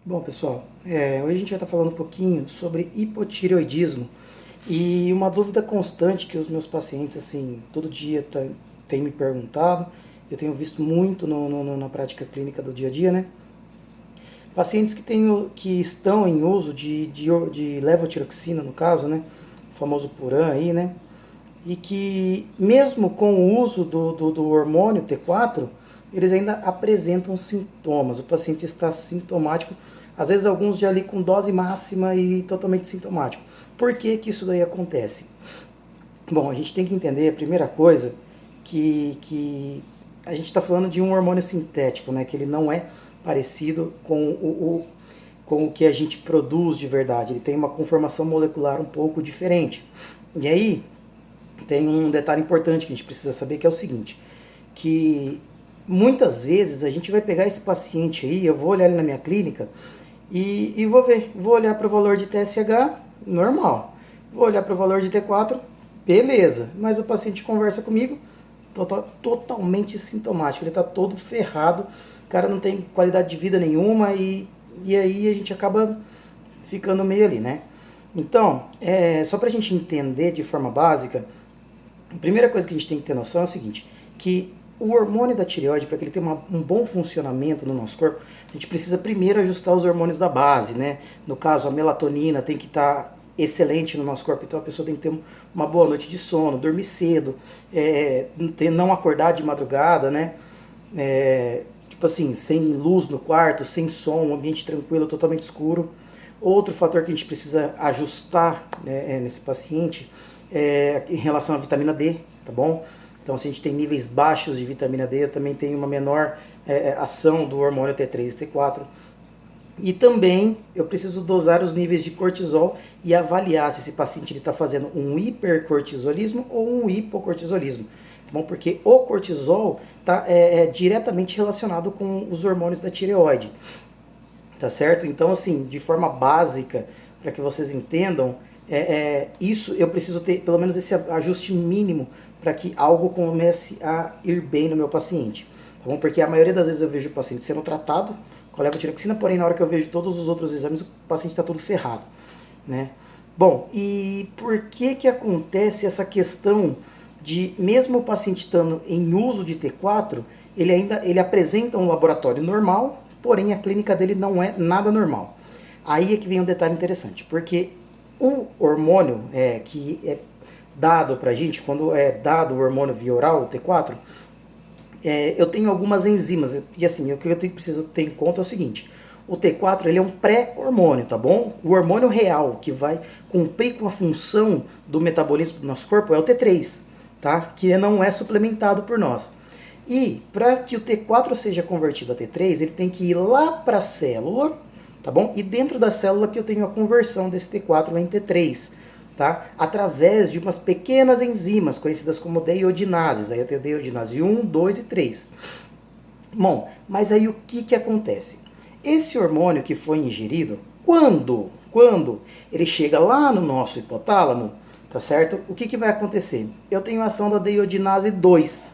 Bom, pessoal, hoje a gente vai estar falando um pouquinho sobre hipotireoidismo e uma dúvida constante que os meus pacientes, assim, todo dia têm me perguntado, eu tenho visto muito na prática clínica do dia a dia, né? Pacientes que estão em uso de levotiroxina, no caso, né? O famoso Puran aí, né? E que mesmo com o uso do hormônio T4, eles ainda apresentam sintomas. O paciente está sintomático, às vezes alguns já ali com dose máxima e totalmente sintomático. Por que que isso daí acontece? Bom, a gente tem que entender, a primeira coisa, que a gente está falando de um hormônio sintético, né? Que ele não é parecido com o que a gente produz de verdade. Ele tem uma conformação molecular um pouco diferente. E aí, tem um detalhe importante que a gente precisa saber, que é o seguinte, que muitas vezes a gente vai pegar esse paciente aí, eu vou olhar ele na minha clínica e vou olhar para o valor de TSH, normal, vou olhar para o valor de T4, beleza, mas o paciente conversa comigo, totalmente sintomático, ele está todo ferrado, o cara não tem qualidade de vida nenhuma e aí a gente acaba ficando meio ali, né? Então, só para a gente entender de forma básica, a primeira coisa que a gente tem que ter noção é o seguinte, que o hormônio da tireoide, para que ele tenha um bom funcionamento no nosso corpo, a gente precisa primeiro ajustar os hormônios da base, né? No caso, a melatonina tem que estar excelente no nosso corpo, então a pessoa tem que ter uma boa noite de sono, dormir cedo, não acordar de madrugada, né? Tipo assim, sem luz no quarto, sem som, um ambiente tranquilo, totalmente escuro. Outro fator que a gente precisa ajustar, né, nesse paciente em relação à vitamina D, tá bom? Então, se a gente tem níveis baixos de vitamina D, eu também tenho uma menor ação do hormônio T3 e T4. E também eu preciso dosar os níveis de cortisol e avaliar se esse paciente está fazendo um hipercortisolismo ou um hipocortisolismo. Tá bom? Porque o cortisol está diretamente relacionado com os hormônios da tireoide. Tá certo? Então, assim, de forma básica, para que vocês entendam, isso eu preciso ter pelo menos esse ajuste mínimo para que algo comece a ir bem no meu paciente. Tá bom? Porque a maioria das vezes eu vejo o paciente sendo tratado com a levotiroxina, porém na hora que eu vejo todos os outros exames, o paciente está todo ferrado, né? Bom, e por que que acontece essa questão de, mesmo o paciente estando em uso de T4, ele apresenta um laboratório normal, porém a clínica dele não é nada normal. Aí é que vem um detalhe interessante, porque o hormônio que é dado pra gente, quando é dado o hormônio via oral, o T4, eu tenho algumas enzimas, e assim, o que eu preciso ter em conta é o seguinte, o T4 ele é um pré-hormônio, tá bom? O hormônio real que vai cumprir com a função do metabolismo do nosso corpo é o T3, tá? Que não é suplementado por nós. E para que o T4 seja convertido a T3, ele tem que ir lá para a célula, tá bom? E dentro da célula que eu tenho a conversão desse T4 em T3, tá? Através de umas pequenas enzimas conhecidas como deiodinases. Aí eu tenho deiodinase 1, 2 e 3. Bom, mas aí o que que acontece? Esse hormônio que foi ingerido, quando ele chega lá no nosso hipotálamo, tá certo? O que que vai acontecer? Eu tenho a ação da deiodinase 2,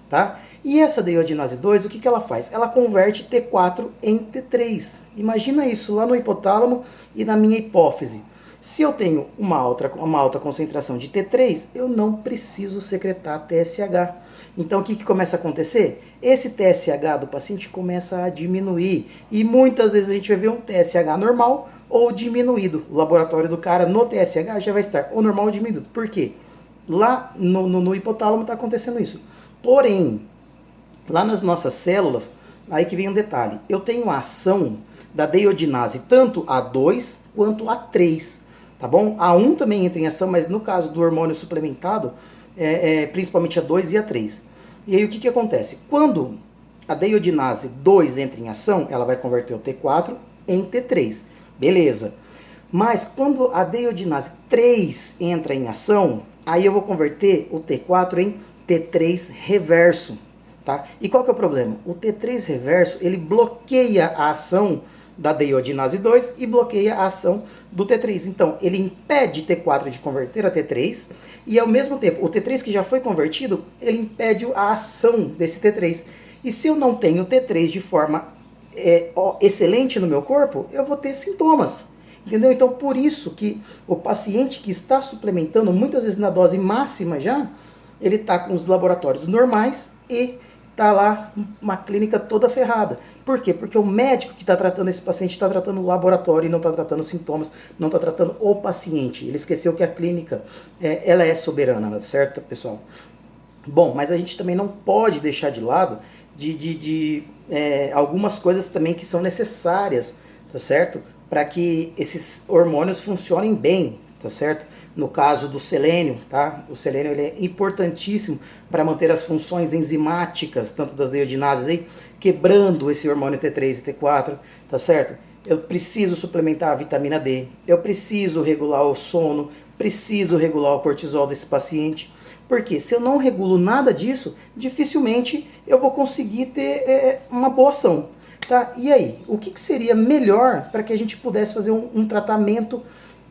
tá? E essa deiodinase 2, o que que ela faz? Ela converte T4 em T3. Imagina isso lá no hipotálamo e na minha hipófise. Se eu tenho uma alta concentração de T3, eu não preciso secretar TSH. Então o que que começa a acontecer? Esse TSH do paciente começa a diminuir. E muitas vezes a gente vai ver um TSH normal ou diminuído. O laboratório do cara no TSH já vai estar ou normal ou diminuído. Por quê? Lá no hipotálamo está acontecendo isso. Porém, lá nas nossas células, aí que vem um detalhe. Eu tenho a ação da deiodinase tanto A2 quanto A3, tá bom? A 1 também entra em ação, mas no caso do hormônio suplementado, principalmente A2 e A3. E aí o que que acontece? Quando a deiodinase 2 entra em ação, ela vai converter o T4 em T3. Beleza. Mas quando a deiodinase 3 entra em ação, aí eu vou converter o T4 em T3 reverso, tá? E qual que é o problema? O T3 reverso, ele bloqueia a ação da deiodinase 2 e bloqueia a ação do T3. Então, ele impede T4 de converter a T3 e, ao mesmo tempo, o T3 que já foi convertido, ele impede a ação desse T3. E se eu não tenho T3 de forma excelente no meu corpo, eu vou ter sintomas. Entendeu? Então, por isso que o paciente que está suplementando, muitas vezes na dose máxima já, ele está com os laboratórios normais e está lá com uma clínica toda ferrada. Por quê? Porque o médico que está tratando esse paciente está tratando o laboratório e não está tratando os sintomas, não está tratando o paciente. Ele esqueceu que a clínica, ela é soberana, certo, pessoal? Bom, mas a gente também não pode deixar de lado algumas coisas também que são necessárias, tá certo? Para que esses hormônios funcionem bem, tá certo? No caso do selênio, tá? O selênio ele é importantíssimo para manter as funções enzimáticas, tanto das deiodinases aí, quebrando esse hormônio T3 e T4, tá certo? Eu preciso suplementar a vitamina D, eu preciso regular o sono, preciso regular o cortisol desse paciente. Porque se eu não regulo nada disso, dificilmente eu vou conseguir ter uma boa ação. Tá? E aí, o que seria melhor para que a gente pudesse fazer um tratamento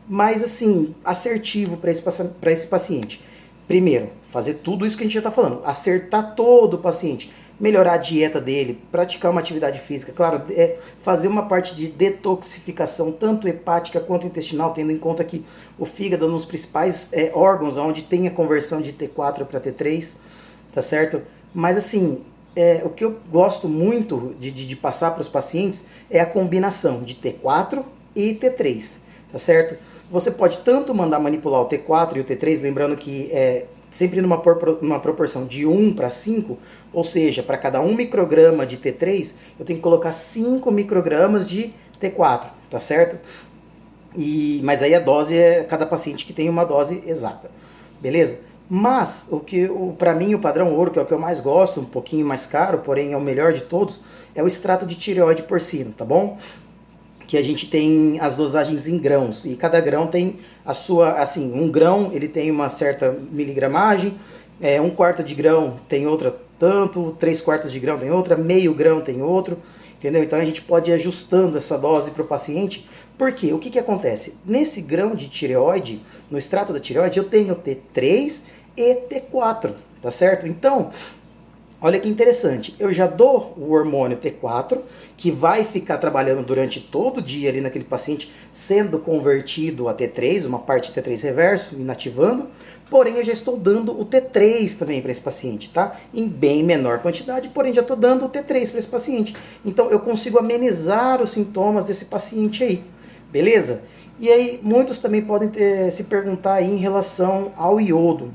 mais assim assertivo para esse paciente? Primeiro, fazer tudo isso que a gente já está falando, acertar todo o paciente, melhorar a dieta dele, praticar uma atividade física, claro, fazer uma parte de detoxificação, tanto hepática quanto intestinal, tendo em conta que o fígado é um dos principais órgãos onde tem a conversão de T4 para T3, tá certo? Mas assim, o que eu gosto muito de passar para os pacientes é a combinação de T4 e T3, tá certo? Você pode tanto mandar manipular o T4 e o T3, lembrando que sempre numa proporção de 1 para 5, ou seja, para cada 1 micrograma de T3, eu tenho que colocar 5 microgramas de T4, tá certo? Mas aí a dose cada paciente que tem uma dose exata, beleza? Mas, para mim, o padrão ouro, que é o que eu mais gosto, um pouquinho mais caro, porém é o melhor de todos, é o extrato de tireoide porcino, tá bom? Que a gente tem as dosagens em grãos, e cada grão tem a sua, assim, um grão ele tem uma certa miligramagem, 1/4 de grão tem outra tanto, 3/4 de grão tem outra, meio grão tem outro, entendeu? Então a gente pode ir ajustando essa dose para o paciente, porque o que acontece? Nesse grão de tireoide, no extrato da tireoide, eu tenho T3 e T4, tá certo? Então, olha que interessante, eu já dou o hormônio T4, que vai ficar trabalhando durante todo o dia ali naquele paciente, sendo convertido a T3, uma parte de T3 reverso, inativando, porém eu já estou dando o T3 também para esse paciente, tá? Em bem menor quantidade, porém já estou dando o T3 para esse paciente. Então eu consigo amenizar os sintomas desse paciente aí, beleza? E aí muitos também podem se perguntar aí em relação ao iodo,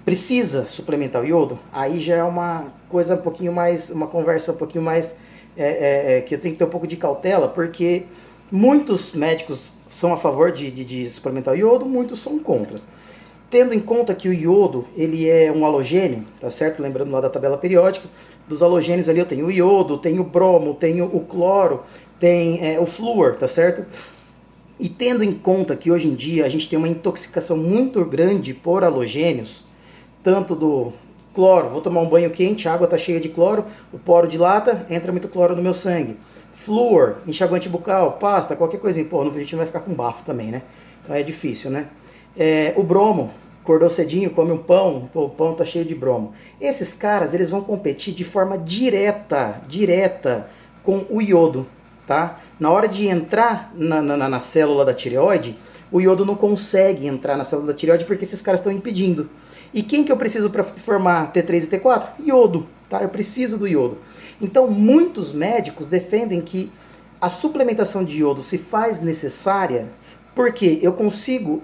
precisa suplementar o iodo? Aí já é uma coisa um pouquinho mais, uma conversa um pouquinho mais, que eu tenho que ter um pouco de cautela, porque muitos médicos são a favor de suplementar o iodo, muitos são contra. Tendo em conta que o iodo, ele é um halogênio, tá certo? Lembrando lá da tabela periódica, dos halogênios ali eu tenho o iodo, tenho o bromo, tenho o cloro, tem o flúor, tá certo? E tendo em conta que hoje em dia a gente tem uma intoxicação muito grande por halogênios, tanto do cloro, vou tomar um banho quente, a água está cheia de cloro, o poro dilata, entra muito cloro no meu sangue. Flúor, enxaguante bucal, pasta, qualquer coisinha. Pô, a gente não vai ficar com bafo também, né? Então é difícil, né? O bromo, acordou cedinho, come um pão, pô, o pão tá cheio de bromo. Esses caras, eles vão competir de forma direta com o iodo, tá? Na hora de entrar na célula da tireoide, o iodo não consegue entrar na célula da tireoide porque esses caras estão impedindo. E quem que eu preciso para formar T3 e T4? Iodo, tá? Eu preciso do iodo. Então, muitos médicos defendem que a suplementação de iodo se faz necessária porque eu consigo,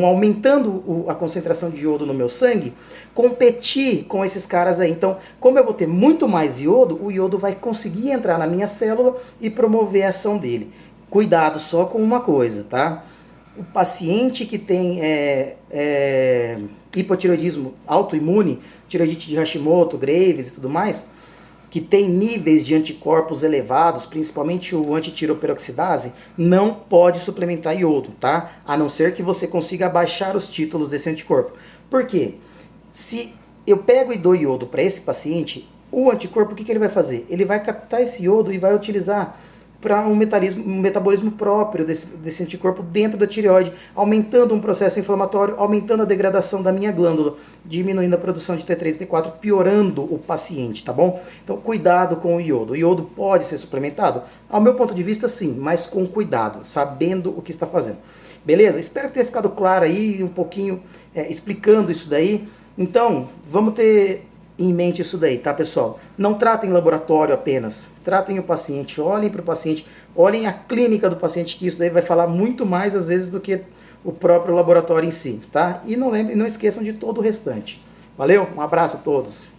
aumentando a concentração de iodo no meu sangue, competir com esses caras aí. Então, como eu vou ter muito mais iodo, o iodo vai conseguir entrar na minha célula e promover a ação dele. Cuidado só com uma coisa, tá? O paciente que tem hipotireoidismo autoimune, tireoidite de Hashimoto, Graves e tudo mais, que tem níveis de anticorpos elevados, principalmente o antitiroperoxidase, não pode suplementar iodo, tá? A não ser que você consiga abaixar os títulos desse anticorpo. Por quê? Se eu pego e dou iodo para esse paciente, o anticorpo, o que ele vai fazer? Ele vai captar esse iodo e vai utilizar para um metabolismo próprio desse anticorpo dentro da tireoide, aumentando um processo inflamatório, aumentando a degradação da minha glândula, diminuindo a produção de T3 e T4, piorando o paciente, tá bom? Então cuidado com o iodo. O iodo pode ser suplementado? Ao meu ponto de vista, sim, mas com cuidado, sabendo o que está fazendo. Beleza? Espero que tenha ficado claro aí, um pouquinho explicando isso daí. Então, vamos ter em mente isso daí, tá, pessoal? Não tratem laboratório apenas, tratem o paciente, olhem para o paciente, olhem a clínica do paciente, que isso daí vai falar muito mais às vezes do que o próprio laboratório em si, tá? E não lembrem, não esqueçam de todo o restante. Valeu? Um abraço a todos.